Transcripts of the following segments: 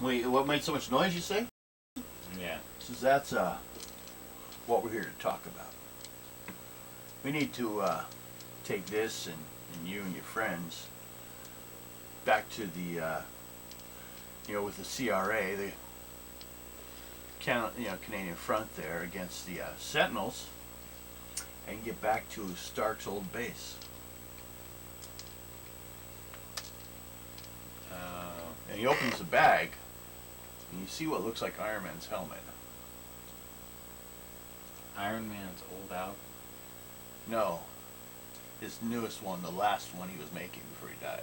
Wait, what made so much noise, you say? Yeah. Since that's what we're here to talk about. We need to take this and you and your friends back to the, with the CRA, the Canadian front there against the Sentinels, and get back to Stark's old base. And he opens the bag, and you see what looks like Iron Man's helmet. Iron Man's old out? No. His newest one, the last one he was making before he died.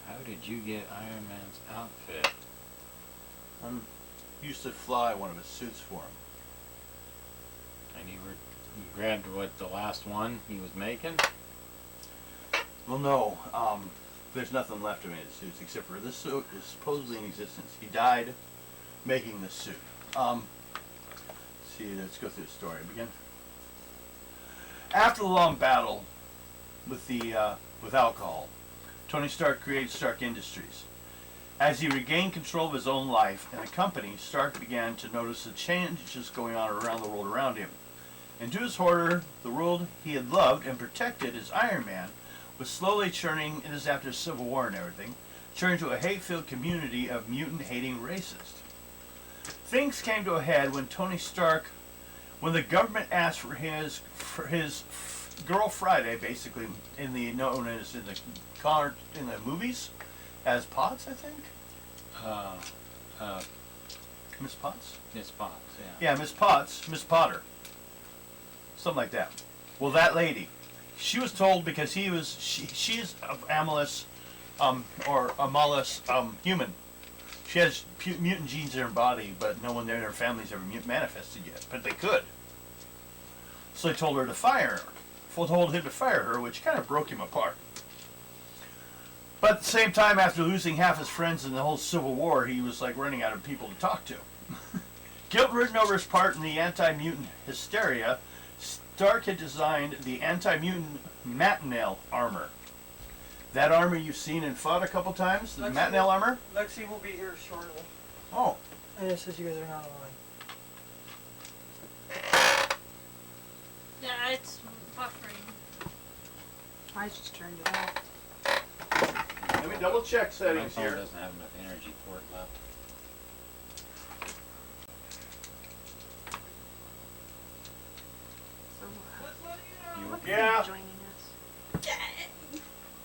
How did you get Iron Man's outfit? Used to fly one of his suits for him. And you grabbed what, the last one he was making? Well, no. There's nothing left of his suits except for this suit is supposedly in existence. He died making this suit. Let's go through the story. Begin. After the long battle with alcohol, Tony Stark created Stark Industries. As he regained control of his own life and the company, Stark began to notice the changes going on around the world around him. And to his horror, the world he had loved and protected as Iron Man was slowly churning, and this after the Civil War and everything, turned to a hate-filled community of mutant-hating racists. Things came to a head when Tony Stark, when the government asked for his Girl Friday, basically known as in the movies as Potts, I think. Miss Potts. Miss Potts, yeah. Yeah, Miss Potts, Miss Potter, something like that. Well, that lady, she was told because she's of Amalus, or Amalus human. She has mutant genes in her body, but no one in her family's ever manifested yet. But they could. So they told her to fire her. Told him to fire her, which kind of broke him apart. But at the same time, after losing half his friends in the whole Civil War, he was like running out of people to talk to. Guilt-ridden over his part in the anti-mutant hysteria, Stark had designed the anti-mutant Matinale armor. That armor you've seen and fought a couple times, the Matinale armor? Lexi will be here shortly. Oh. And it says you guys are not online. Yeah, it's buffering. I just turned it off. Let me double check My settings phone here. doesn't have enough energy port left. So, You what's okay? Yeah. joining us?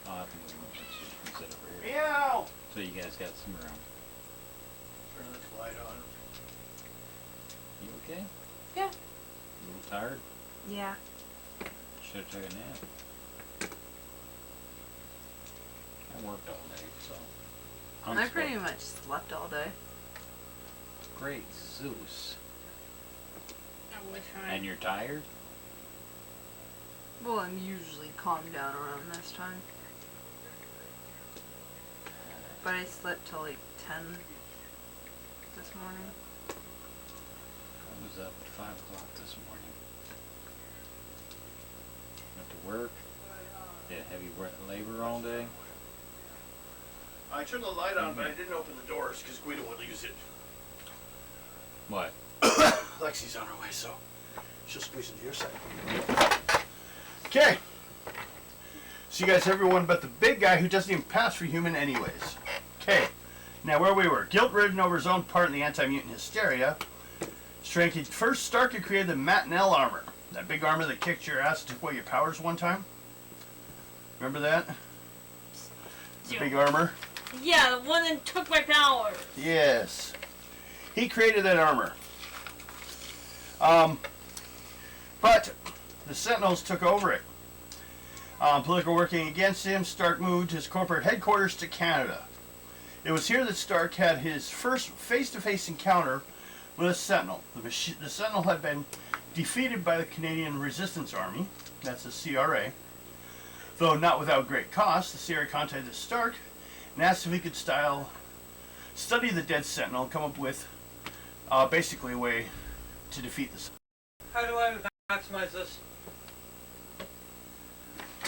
Oh, I think let's just sit over here. Meow! So you guys got some room. Turn this light on. You okay? Yeah. A little tired? Yeah. Should have took a nap. I worked all day, so. I pretty much slept all day. Great Zeus. I wish I. And you're tired? Well, I'm usually calmed down around this time. But I slept till like 10 this morning. I was up at 5 o'clock this morning. Went to work. Did heavy labor all day. I turned the light on, but I didn't open the doors because Guido would use it. What? Lexi's on her way, so she'll squeeze into your side. Okay. So you guys, everyone but the big guy who doesn't even pass for human anyways. Okay. Now where we were. Guilt-ridden over his own part in the anti-mutant hysteria, Stark had created the Matinale armor. That big armor that kicked your ass and took away your powers one time. Remember that? The big armor? Yeah, the one that took my powers. Yes. He created that armor. But the Sentinels took over it. Political working against him, Stark moved his corporate headquarters to Canada. It was here that Stark had his first face-to-face encounter with a Sentinel. The Sentinel had been defeated by the Canadian Resistance Army, that's the CRA. Though not without great cost, the CRA contacted Stark and asked if he could study the dead Sentinel and come up with basically a way to defeat the Sentinel. How do I maximize this?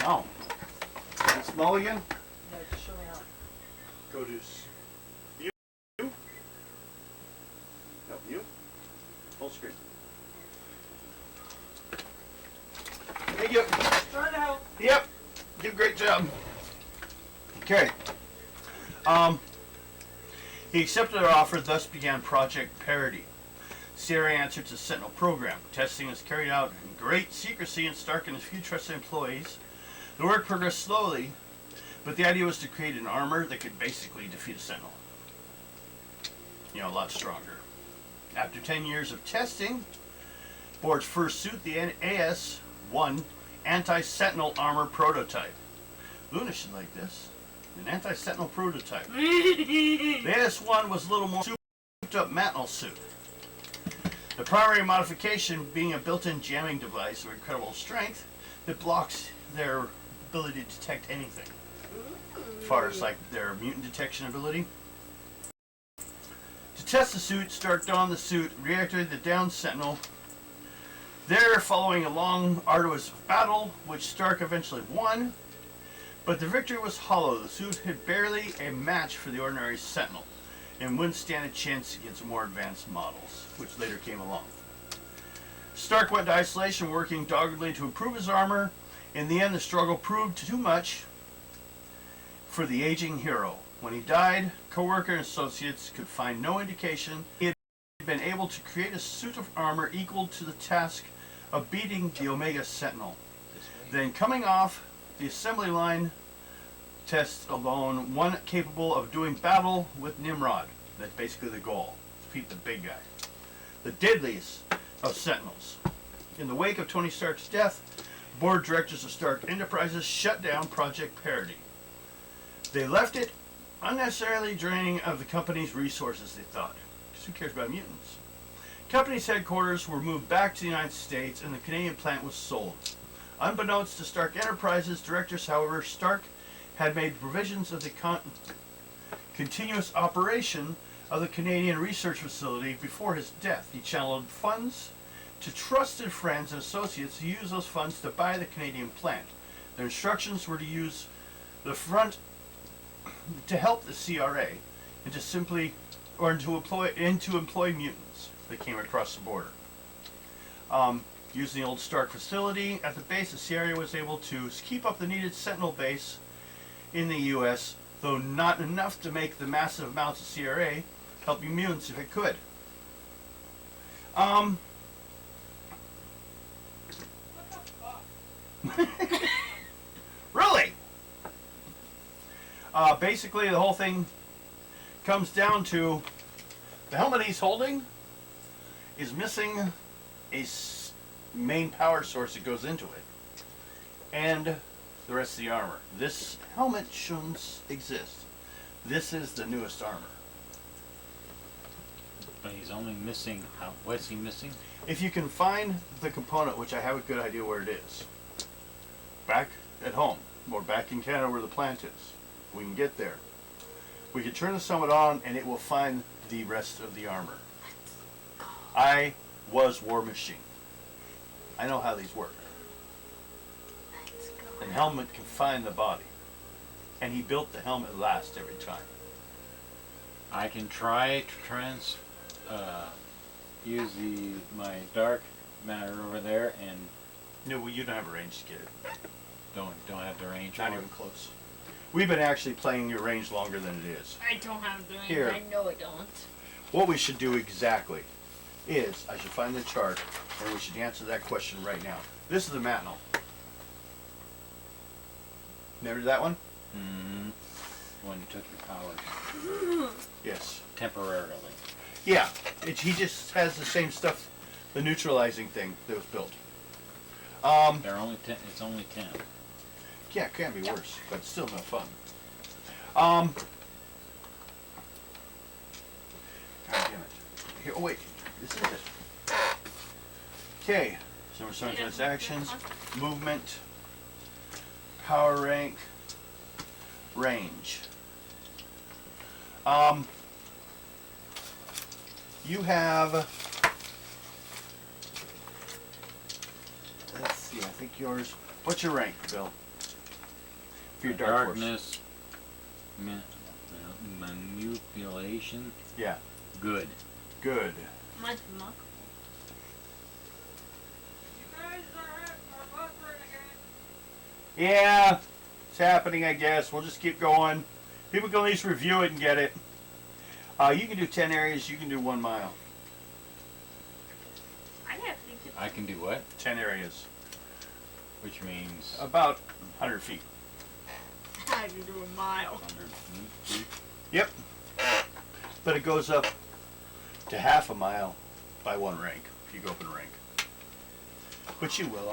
Oh. Is it small again? Yeah, just show me how. Go to Full screen. Thank you. Trying to help. Yep. Did a great job. Okay. He accepted our offer, thus began Project Parity. CIA answered to the Sentinel program. Testing was carried out in great secrecy, and Stark and his few trusted employees. The work progressed slowly, but the idea was to create an armor that could basically defeat a Sentinel. You know, a lot stronger. After 10 years of testing, Board's first suit, the AS-1 Anti-Sentinel Armor Prototype. Luna should like this. An Anti-Sentinel Prototype. The AS-1 was a little more souped-up Mantle suit. The primary modification being a built-in jamming device of incredible strength that blocks their ability to detect anything. As far as like their mutant detection ability. To test the suit, Stark donned the suit, reactivated the downed Sentinel. There, following a long, arduous battle, which Stark eventually won, but the victory was hollow. The suit had barely a match for the ordinary Sentinel, and wouldn't stand a chance against more advanced models, which later came along. Stark went to isolation, working doggedly to improve his armor. In the end, the struggle proved too much for the aging hero. When he died, co-worker and associates could find no indication he had been able to create a suit of armor equal to the task of beating the Omega Sentinel. Then coming off the assembly line test alone, one capable of doing battle with Nimrod. That's basically the goal. Defeat the big guy. The deadliest of Sentinels. In the wake of Tony Stark's death, board directors of Stark Enterprises shut down Project Parity. They left it unnecessarily draining of the company's resources, they thought. Because who cares about mutants? Company's headquarters were moved back to the United States, and the Canadian plant was sold. Unbeknownst to Stark Enterprises directors, however, Stark had made provisions of the continuous operation of the Canadian research facility before his death. He channeled funds to trusted friends and associates who used those funds to buy the Canadian plant. Their instructions were to use the front to help the CRA and to simply to employ mutants that came across the border. Using the old Stark facility at the base, the CRA was able to keep up the needed Sentinel base in the U.S., though not enough to make the massive amounts of CRA helping mutants if it could. Really? Basically, the whole thing comes down to the helmet he's holding is missing a main power source that goes into it, and the rest of the armor. This helmet shouldn't exist. This is the newest armor. But he's only missing, what's he missing? If you can find the component, which I have a good idea where it is, back at home, or back in Canada where the plant is, we can get there. We can turn the summit on and it will find the rest of the armor. I was War Machine. I know how these work. And helmet can find the body. And he built the helmet last every time. I can try to use my dark matter over there and No, well, you don't have a range to get it. don't have the range. Not for it. even close. We've been actually playing your range longer than it is. I don't have the range. Here. I know I don't. What we should do exactly is, I should find the chart, and we should answer that question right now. This is the Mantle. Remember that one? Mm-hmm. When you took your powers Yes. temporarily. Yeah, he just has the same stuff, the neutralizing thing that was built. They're only 10. It's only 10. Yeah, it can't be worse, but it's still no fun. God damn it. Here, oh wait, this is it. Okay, so we're starting with actions, movement, power rank, range. You have, let's see, I think yours, what's your rank, Bill? For your dark force. Darkness, manipulation, Yeah, good. good. Mine's muck. Yeah, it's happening, I guess. We'll just keep going. People can at least review it and get it. You can do 10 areas. You can do 1 mile. I actually could. I can do what? 10 areas. Which means About 100 feet. I can do a mile. 100 feet. Yep. But it goes up to half a mile by 1 rank if you go up in rank. But you will.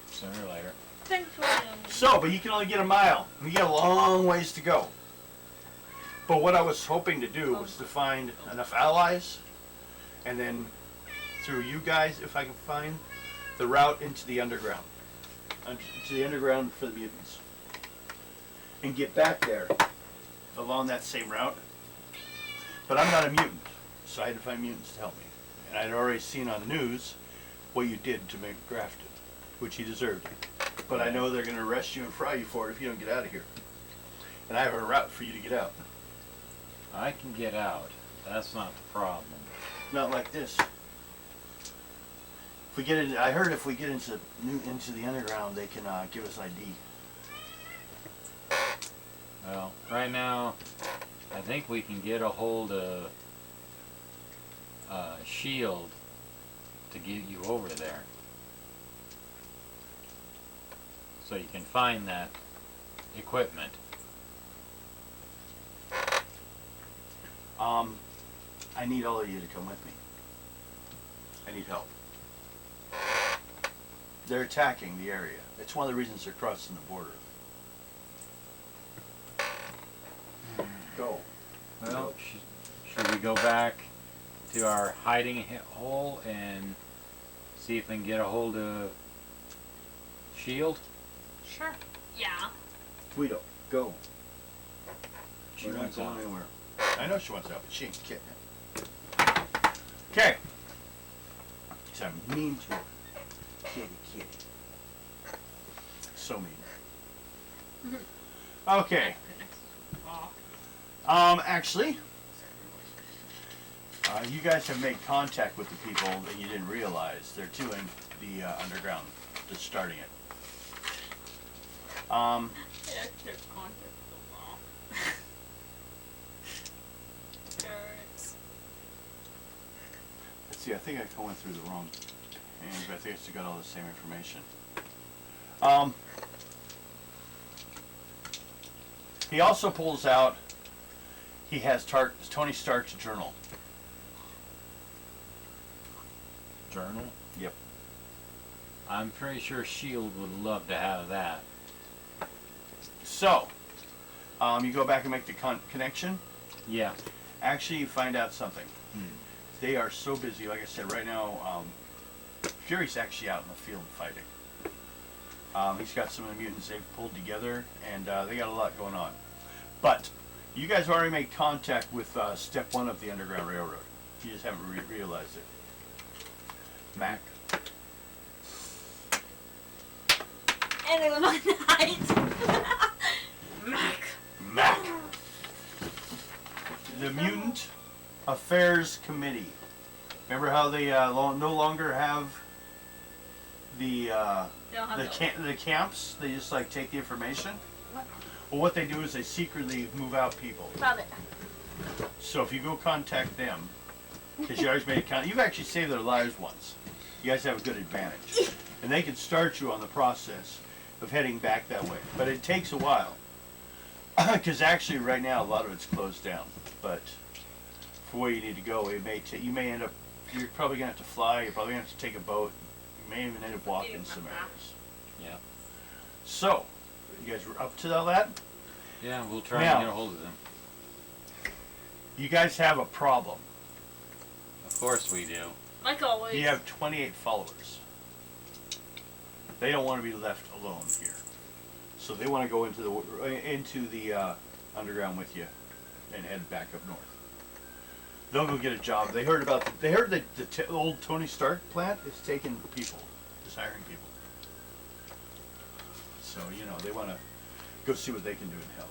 Sooner or later. Thanks, William. So, but you can only get a mile. You got a long ways to go. But what I was hoping to do was to find enough allies, and then through you guys, if I can find the route into the underground, to the underground for the mutants, and get back there along that same route. But I'm not a mutant, so I had to find mutants to help me. And I'd already seen on the news what you did to make Grafton, which he deserved. But I know they're going to arrest you and fry you for it if you don't get out of here. And I have a route for you to get out. I can get out. That's not the problem. Not like this. If we get in, I heard if we get into the underground, they can give us ID. Well, right now, I think we can get a hold of Shield to get you over there. So you can find that equipment. I need all of you to come with me. I need help. They're attacking the area. It's one of the reasons they're crossing the border. Go. Well, should we go back to our hiding hole and see if we can get a hold of Shield? Sure. Yeah. We don't. Go. She We're not wants going out. anywhere. I know she wants out, but she ain't getting it. Okay. So I'm mean to her. Kitty. So mean. Okay. Actually, you guys have made contact with the people that you didn't realize. They're doing the underground, just starting it. Yeah, there's contact with the wall. Carrots. Let's see, I think I went through the wrong page, but I think I still got all the same information. He also pulls out, he has Tony Stark's journal. Journal? Yep. I'm pretty sure Shield would love to have that. So, you go back and make the connection. Yeah. Actually, you find out something. They are so busy, like I said, right now, Fury's actually out in the field fighting. He's got some of the mutants they've pulled together, and they got a lot going on. But you guys already made contact with step 1 of the Underground Railroad. You just haven't realized it. Mac. And it was on night. Mac. The Mutant Affairs Committee. Remember how they no longer have the They don't have the camps? They just like take the information. Well, what they do is they secretly move out people. Found it. So if you go contact them, because you always made a count, you've actually saved their lives once. You guys have a good advantage, and they can start you on the process of heading back that way. But it takes a while, because actually right now a lot of it's closed down. But for where you need to go, it may you may end up. You're probably gonna have to fly. You're probably gonna have to take a boat. You may even end up walking some areas. Yeah. So, you guys were up to all that? Yeah, we'll try Now- and get a hold of them. You guys have a problem. Of course we do. Like always. You have 28 followers. They don't want to be left alone here, so they want to go into the underground with you and head back up north. They'll go get a job. They heard that the old Tony Stark plant is taking people, is hiring people. So they want to go see what they can do and help.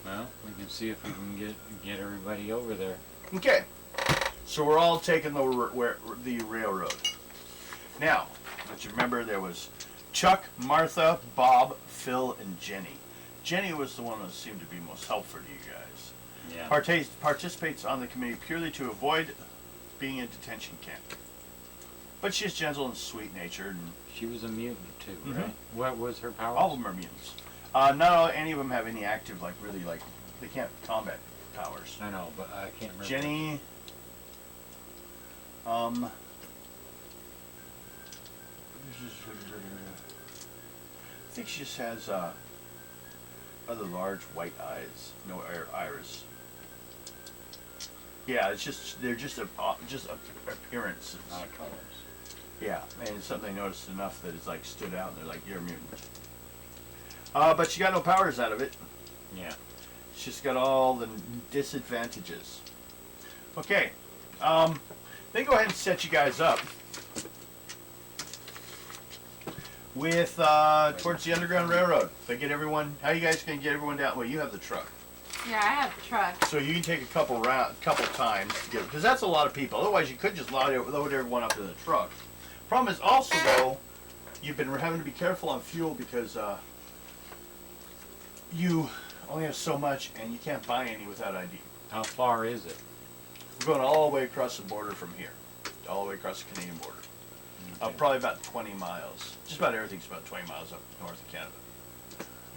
Well, we can see if we can get everybody over there. Okay, so we're all taking the railroad. Now, but you remember there was Chuck, Martha, Bob, Phil, and Jenny. Jenny was the one that seemed to be most helpful to you guys. Yeah. Participates on the committee purely to avoid being in detention camp. But she's gentle and sweet-natured, and She was a mutant too, Mhm. right? What was her power? all of them are mutants. Not any of them have any active, like really, like they can't combat powers. I know, but I can't remember. Jenny, I think she just has rather large white eyes, no iris. Yeah, it's just they're just appearances. Not colors. Yeah, and it's something they noticed enough that it's like stood out, and they're like, "You're a mutant." But she got no powers out of it. Yeah. She's got all the disadvantages. Okay, then go ahead and set you guys up with towards the Underground Railroad. If I get everyone, how you guys gonna get everyone down? Well, you have the truck, Yeah, I have the truck. so you can take a couple times to get, because that's a lot of people. Otherwise, you could just load everyone up to the truck. Problem is also though, you've been having to be careful on fuel because you only have so much, and you can't buy any without ID. How far is it? We're going all the way across the border from here, all the way across the Canadian border. Okay. Probably about 20 miles. Just about everything's about 20 miles up north of Canada.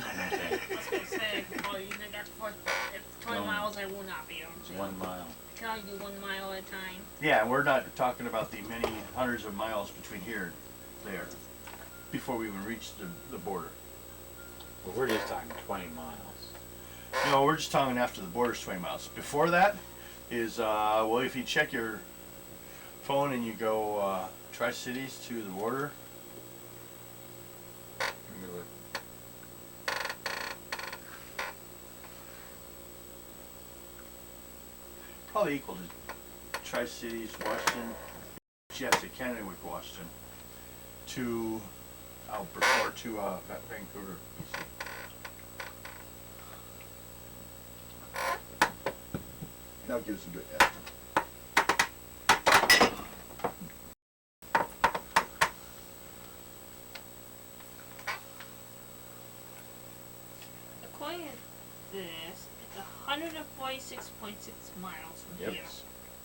Okay. I was gonna say, well, you know, that's for if 20 No. miles, I will not be able It's to. 1 mile. I can only do 1 mile at a time. Yeah, and we're not talking about the many hundreds of miles between here and there before we even reach the border. Well, we're just talking 20 miles. No, we're just talking after the border's 20 miles. Before that is, well, if you check your phone and you go Tri-Cities to the border, Let me look. probably equal to Tri-Cities, Washington, yes, to Canada with Washington, to Alberta, or to Vancouver, BC. That'll give us a good estimate. According to this, it's 146.6 miles from Yep. here.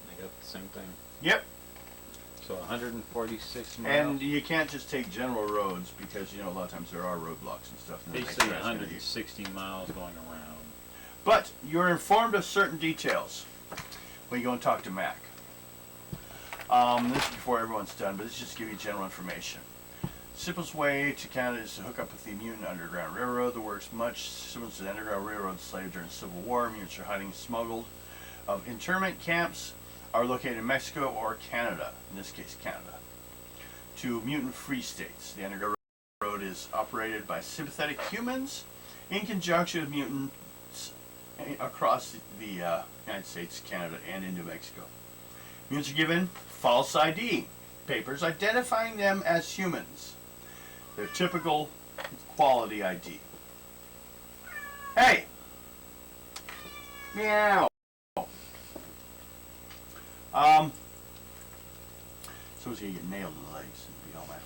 They got the same thing. Yep, So 146 miles. and you can't just take general roads because, you know, a lot of times there are roadblocks and stuff. And they Basically think that's gonna be- 160 miles going around. But you're informed of certain details when you go and talk to Mac. This is before everyone's done, but this is just to give you general information. Simplest way to Canada is to hook up with the Mutant Underground Railroad that works much similar to the Underground Railroad slave during the Civil War. Mutants are hiding smuggled of internment camps are located in Mexico or Canada, in this case Canada, to mutant-free states. The Underground Railroad is operated by sympathetic humans in conjunction with mutants across the United States, Canada, and into Mexico. Mutants are given false ID papers identifying them as humans. Their typical quality ID. Hey! Meow! Someone's gonna get nailed in the legs. It'll be all my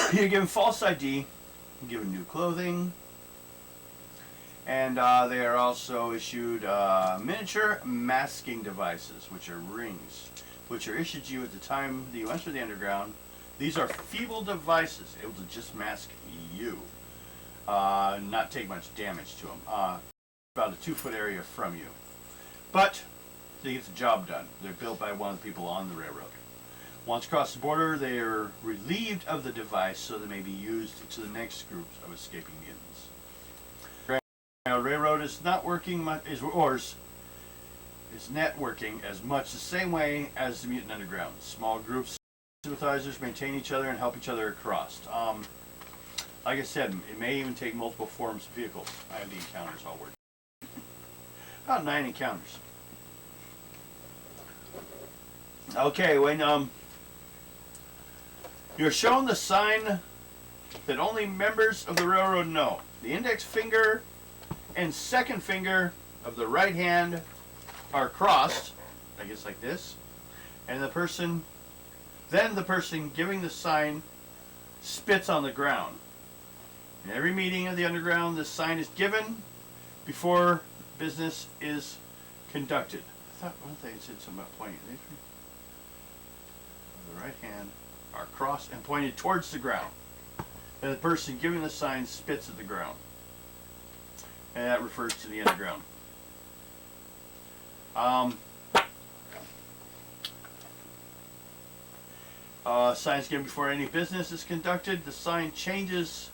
fault. You're given false ID, given new clothing, and they are also issued miniature masking devices, which are rings, which are issued to you at the time that you enter the underground. These are feeble devices, able to just mask you, not take much damage to them. About a 2-foot area from you, but they get the job done. They're built by one of the people on the railroad. Once across the border, they are relieved of the device so they may be used to the next groups of escaping mutants. Railroad is not working much, is networking as much the same way as the Mutant Underground. Small groups of sympathizers maintain each other and help each other across. Like I said, it may even take multiple forms of vehicles. I have the encounters all working. About 9 encounters. Okay, when you're shown the sign that only members of the railroad know. The index finger and second finger of the right hand are crossed, I guess like this, and the person Then the person giving the sign spits on the ground. In every meeting of the underground, this sign is given before business is conducted. I thought one thing it said something about pointing. The right hand are crossed and pointed towards the ground. And the person giving the sign spits at the ground. And that refers to the underground. Signs given before any business is conducted. The sign changes